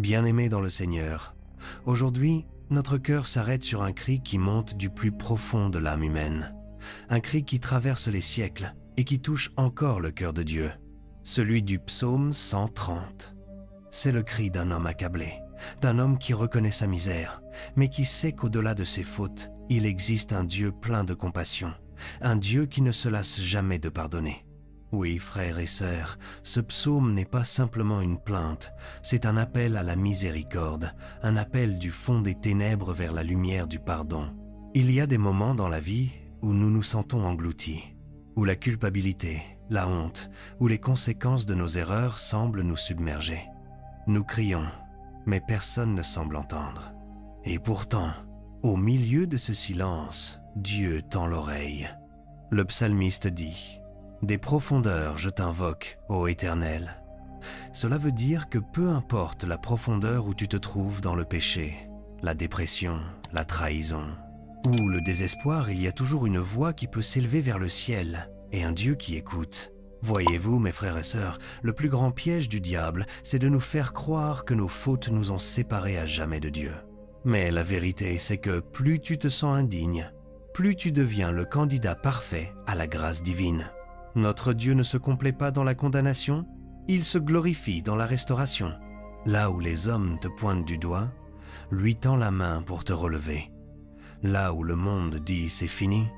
Bien-aimés dans le Seigneur, aujourd'hui, notre cœur s'arrête sur un cri qui monte du plus profond de l'âme humaine. Un cri qui traverse les siècles et qui touche encore le cœur de Dieu. Celui du psaume 130. C'est le cri d'un homme accablé, d'un homme qui reconnaît sa misère, mais qui sait qu'au-delà de ses fautes, il existe un Dieu plein de compassion, un Dieu qui ne se lasse jamais de pardonner. Oui, frères et sœurs, ce psaume n'est pas simplement une plainte, c'est un appel à la miséricorde, un appel du fond des ténèbres vers la lumière du pardon. Il y a des moments dans la vie où nous nous sentons engloutis, où la culpabilité, la honte, où les conséquences de nos erreurs semblent nous submerger. Nous crions, mais personne ne semble entendre. Et pourtant, au milieu de ce silence, Dieu tend l'oreille. Le psalmiste dit: « Des profondeurs je t'invoque, ô Éternel. » Cela veut dire que peu importe la profondeur où tu te trouves dans le péché, la dépression, la trahison, ou le désespoir, il y a toujours une voix qui peut s'élever vers le ciel et un Dieu qui écoute. Voyez-vous, mes frères et sœurs, le plus grand piège du diable, c'est de nous faire croire que nos fautes nous ont séparés à jamais de Dieu. Mais la vérité, c'est que plus tu te sens indigne, plus tu deviens le candidat parfait à la grâce divine. Notre Dieu ne se complaît pas dans la condamnation, il se glorifie dans la restauration. Là où les hommes te pointent du doigt, lui tend la main pour te relever. Là où le monde dit c'est fini,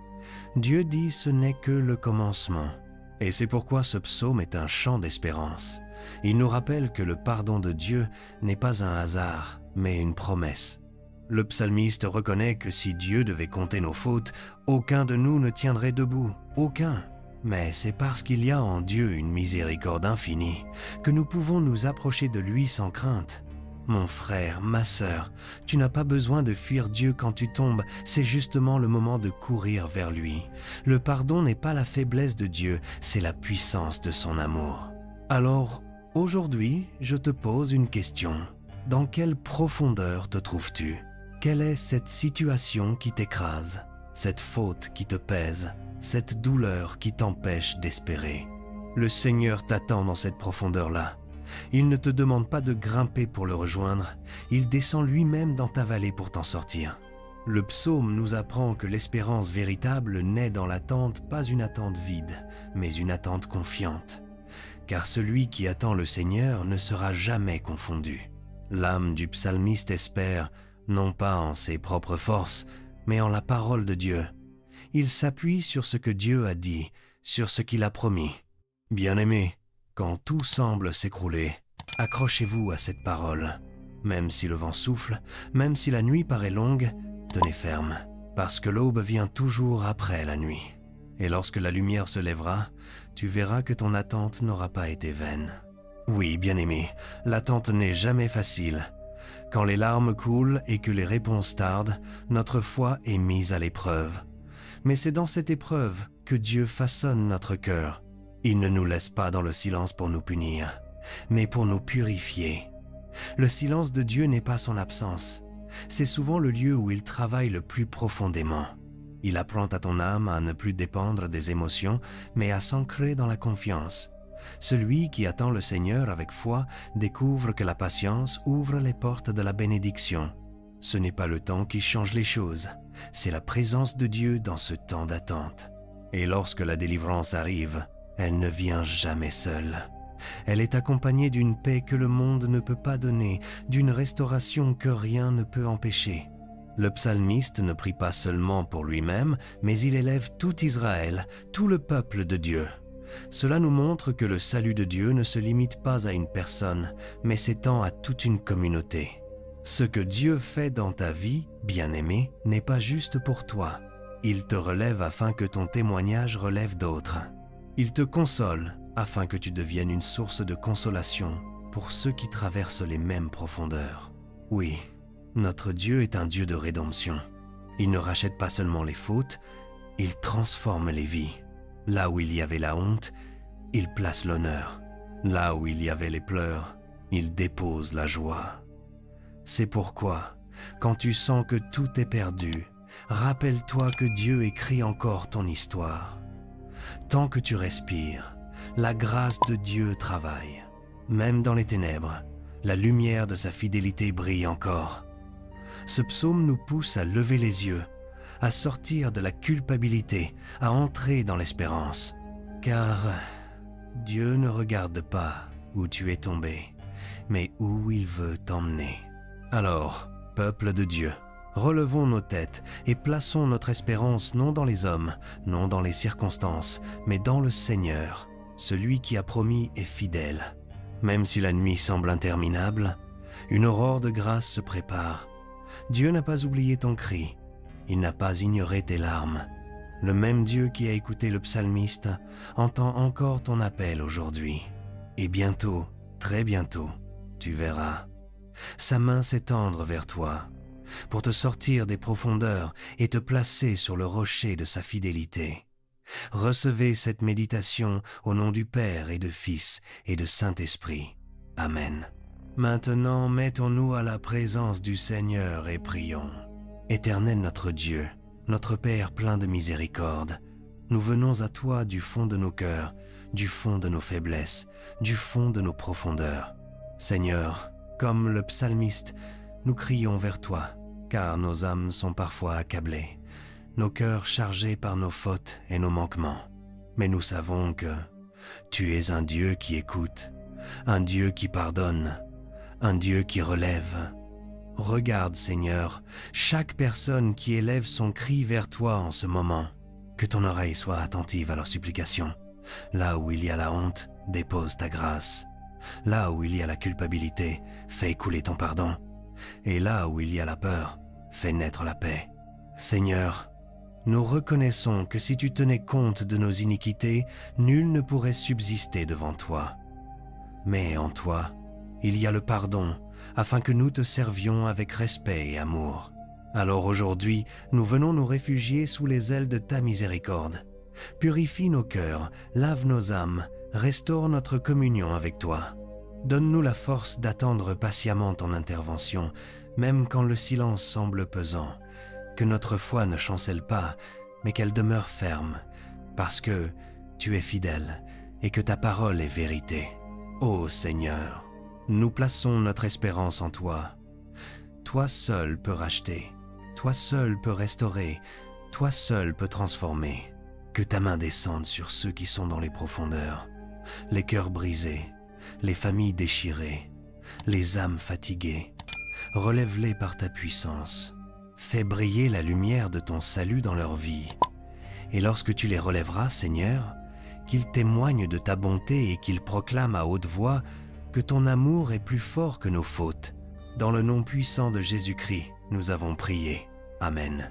Dieu dit ce n'est que le commencement. Et c'est pourquoi ce psaume est un chant d'espérance. Il nous rappelle que le pardon de Dieu n'est pas un hasard, mais une promesse. Le psalmiste reconnaît que si Dieu devait compter nos fautes, aucun de nous ne tiendrait debout, aucun. Mais c'est parce qu'il y a en Dieu une miséricorde infinie que nous pouvons nous approcher de lui sans crainte. Mon frère, ma sœur, tu n'as pas besoin de fuir Dieu quand tu tombes, c'est justement le moment de courir vers lui. Le pardon n'est pas la faiblesse de Dieu, c'est la puissance de son amour. Alors, aujourd'hui, je te pose une question. Dans quelle profondeur te trouves-tu? Quelle est cette situation qui t'écrase, cette faute qui te pèse, cette douleur qui t'empêche d'espérer? Le Seigneur t'attend dans cette profondeur-là. Il ne te demande pas de grimper pour le rejoindre, il descend lui-même dans ta vallée pour t'en sortir. Le psaume nous apprend que l'espérance véritable naît dans l'attente, pas une attente vide, mais une attente confiante. Car celui qui attend le Seigneur ne sera jamais confondu. L'âme du psalmiste espère, non pas en ses propres forces, mais en la parole de Dieu. Il s'appuie sur ce que Dieu a dit, sur ce qu'il a promis. Bien-aimés, quand tout semble s'écrouler, accrochez-vous à cette parole. Même si le vent souffle, même si la nuit paraît longue, tenez ferme, parce que l'aube vient toujours après la nuit. Et lorsque la lumière se lèvera, tu verras que ton attente n'aura pas été vaine. Oui, bien-aimé, l'attente n'est jamais facile. Quand les larmes coulent et que les réponses tardent, notre foi est mise à l'épreuve. Mais c'est dans cette épreuve que Dieu façonne notre cœur. Il ne nous laisse pas dans le silence pour nous punir, mais pour nous purifier. Le silence de Dieu n'est pas son absence. C'est souvent le lieu où il travaille le plus profondément. Il apprend à ton âme à ne plus dépendre des émotions, mais à s'ancrer dans la confiance. Celui qui attend le Seigneur avec foi découvre que la patience ouvre les portes de la bénédiction. Ce n'est pas le temps qui change les choses, c'est la présence de Dieu dans ce temps d'attente. Et lorsque la délivrance arrive, elle ne vient jamais seule. Elle est accompagnée d'une paix que le monde ne peut pas donner, d'une restauration que rien ne peut empêcher. Le psalmiste ne prie pas seulement pour lui-même, mais il élève tout Israël, tout le peuple de Dieu. Cela nous montre que le salut de Dieu ne se limite pas à une personne, mais s'étend à toute une communauté. Ce que Dieu fait dans ta vie, bien-aimé, n'est pas juste pour toi. Il te relève afin que ton témoignage relève d'autres. Il te console afin que tu deviennes une source de consolation pour ceux qui traversent les mêmes profondeurs. Oui, notre Dieu est un Dieu de rédemption. Il ne rachète pas seulement les fautes, il transforme les vies. Là où il y avait la honte, il place l'honneur. Là où il y avait les pleurs, il dépose la joie. C'est pourquoi, quand tu sens que tout est perdu, rappelle-toi que Dieu écrit encore ton histoire. Tant que tu respires, la grâce de Dieu travaille. Même dans les ténèbres, La lumière de sa fidélité brille encore. Ce psaume nous pousse à lever les yeux, à sortir de la culpabilité, à entrer dans l'espérance. Car Dieu ne regarde pas où tu es tombé, mais où il veut t'emmener. Alors, peuple de Dieu, relevons nos têtes et plaçons notre espérance non dans les hommes, non dans les circonstances, mais dans le Seigneur, celui qui a promis est fidèle. Même si la nuit semble interminable, une aurore de grâce se prépare. Dieu n'a pas oublié ton cri, il n'a pas ignoré tes larmes. Le même Dieu qui a écouté le psalmiste entend encore ton appel aujourd'hui. Et bientôt, très bientôt, tu verras, sa main s'étendre vers toi pour te sortir des profondeurs et te placer sur le rocher de sa fidélité. Recevez cette méditation au nom du Père et du Fils et de Saint-Esprit. Amen. Maintenant, mettons-nous à la présence du Seigneur et prions. Éternel notre Dieu, notre Père plein de miséricorde, nous venons à toi du fond de nos cœurs, du fond de nos faiblesses, du fond de nos profondeurs. Seigneur, comme le psalmiste, nous crions vers toi, car nos âmes sont parfois accablées, nos cœurs chargés par nos fautes et nos manquements. Mais nous savons que tu es un Dieu qui écoute, un Dieu qui pardonne, un Dieu qui relève. Regarde, Seigneur, chaque personne qui élève son cri vers toi en ce moment. Que ton oreille soit attentive à leurs supplications. Là où il y a la honte, dépose ta grâce. Là où il y a la culpabilité, fais couler ton pardon. Et là où il y a la peur, fais naître la paix. Seigneur, nous reconnaissons que si tu tenais compte de nos iniquités, nul ne pourrait subsister devant toi. Mais en toi, il y a le pardon, afin que nous te servions avec respect et amour. Alors aujourd'hui, nous venons nous réfugier sous les ailes de ta miséricorde. Purifie nos cœurs, lave nos âmes, restaure notre communion avec toi. Donne-nous la force d'attendre patiemment ton intervention, même quand le silence semble pesant. Que notre foi ne chancelle pas, mais qu'elle demeure ferme, parce que tu es fidèle et que ta parole est vérité. Ô Seigneur, nous plaçons notre espérance en toi. Toi seul peux racheter, toi seul peux restaurer, toi seul peux transformer. Que ta main descende sur ceux qui sont dans les profondeurs, les cœurs brisés, les familles déchirées, les âmes fatiguées. Relève-les par ta puissance. Fais briller la lumière de ton salut dans leur vie. Et lorsque tu les relèveras, Seigneur, qu'ils témoignent de ta bonté et qu'ils proclament à haute voix que ton amour est plus fort que nos fautes. Dans le nom puissant de Jésus-Christ, nous avons prié. Amen.